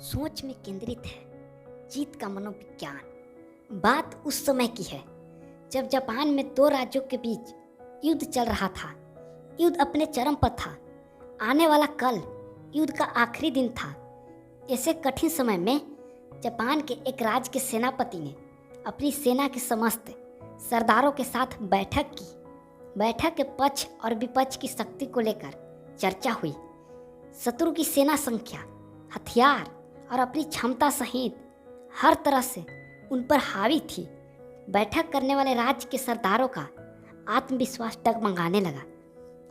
सोच में केंद्रित है जीत का मनोविज्ञान। बात उस समय की है जब जापान में दो राज्यों के बीच युद्ध चल रहा था। युद्ध अपने चरम पर था। आने वाला कल युद्ध का आखिरी दिन था। ऐसे कठिन समय में जापान के एक राज्य के सेनापति ने अपनी सेना के समस्त सरदारों के साथ बैठक की। बैठक के पक्ष और विपक्ष की शक्ति को लेकर चर्चा हुई। शत्रु की सेना संख्या, हथियार और अपनी क्षमता सहित हर तरह से उन पर हावी थी। बैठक करने वाले राज्य के सरदारों का आत्मविश्वास डगमगाने लगा,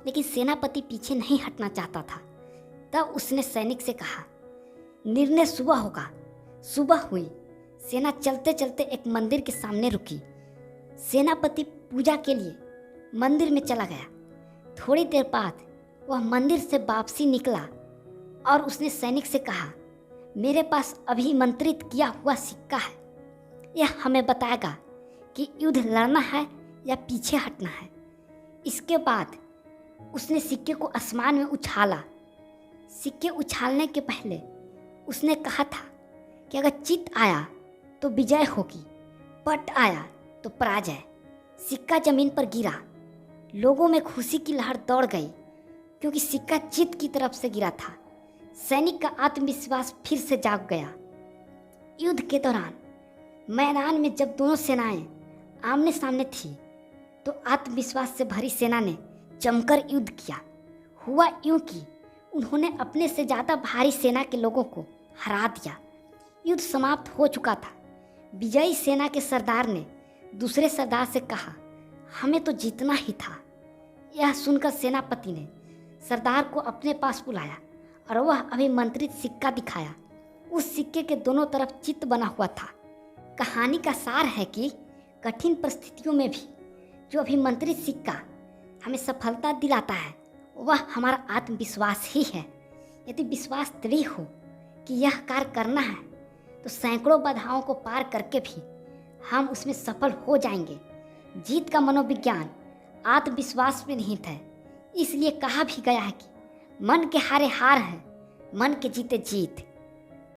लेकिन सेनापति पीछे नहीं हटना चाहता था। तब उसने सैनिक से कहा, निर्णय सुबह होगा। सुबह हुई। सेना चलते चलते एक मंदिर के सामने रुकी। सेनापति पूजा के लिए मंदिर में चला गया। थोड़ी देर बाद वह मंदिर से वापसी निकला और उसने सैनिक से कहा, मेरे पास अभी मंत्रित किया हुआ सिक्का है। यह हमें बताएगा कि युद्ध लड़ना है या पीछे हटना है। इसके बाद उसने सिक्के को आसमान में उछाला। सिक्के उछालने के पहले उसने कहा था कि अगर चित आया तो विजय होगी, पट आया तो पराजय। सिक्का जमीन पर गिरा। लोगों में खुशी की लहर दौड़ गई क्योंकि सिक्का चित की तरफ से गिरा था। सैनिक का आत्मविश्वास फिर से जाग गया। युद्ध के दौरान मैदान में जब दोनों सेनाएं आमने सामने थी तो आत्मविश्वास से भरी सेना ने जमकर युद्ध किया। हुआ यूं कि उन्होंने अपने से ज़्यादा भारी सेना के लोगों को हरा दिया। युद्ध समाप्त हो चुका था। विजयी सेना के सरदार ने दूसरे सरदार से कहा, हमें तो जीतना ही था। यह सुनकर सेनापति ने सरदार को अपने पास बुलाया और वह अभिमंत्रित सिक्का दिखाया। उस सिक्के के दोनों तरफ चित्त बना हुआ था। कहानी का सार है कि कठिन परिस्थितियों में भी जो अभिमंत्रित सिक्का हमें सफलता दिलाता है वह हमारा आत्मविश्वास ही है। यदि विश्वास दृढ़ हो कि यह कार्य करना है तो सैकड़ों बाधाओं को पार करके भी हम उसमें सफल हो जाएंगे। जीत का मनोविज्ञान आत्मविश्वास में निहित है। इसलिए कहा भी गया है कि मन के हारे हार है, मन के जीते जीत।